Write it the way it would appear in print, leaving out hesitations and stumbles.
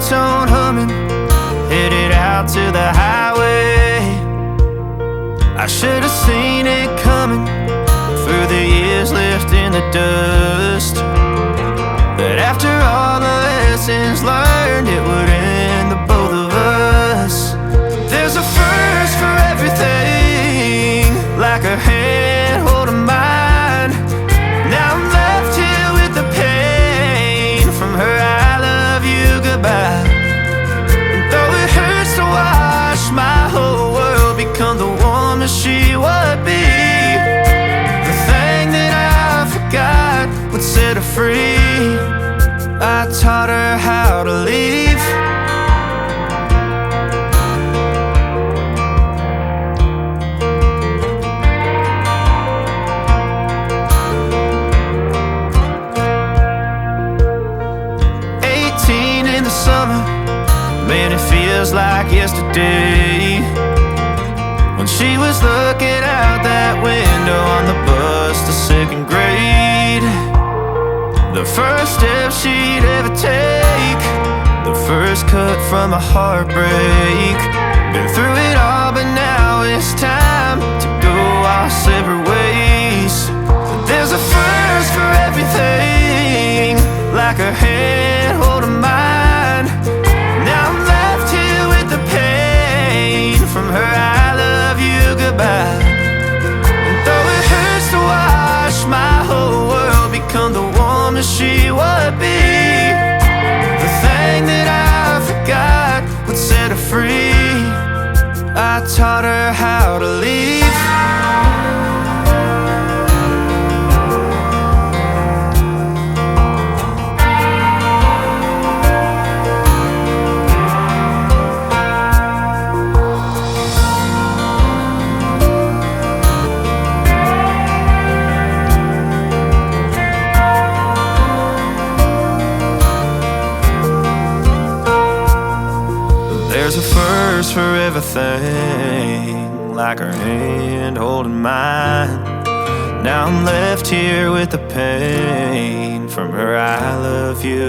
ringtone humming, headed out to the highway. I should have seen it coming through the years left in the dust, that after all the lessons learned, it would end the both of us. There's a first for everything, like her hand holding mine. Now I'm left here with the pain from her I love you goodbye. And though it hurts to watch my whole world become the woman she would be, the thing that I forgot would set her free. I taught her how to leave. In the summer, man, it feels like yesterday, when she was looking out that window on the bus to second grade. The first step she'd ever take, the first cut from a heartbreak. Been through it all, but now it's time to go our separate ways. There's a first for everything, like her hand holding mine. Now I'm left here with the pain from her I love you goodbye. And though it hurts to watch my whole world become the woman she would be, the thing that I forgot would set her free. I taught her how to leave. There's a first for everything, like her hand holding mine. Now I'm left here with the pain from her I love you.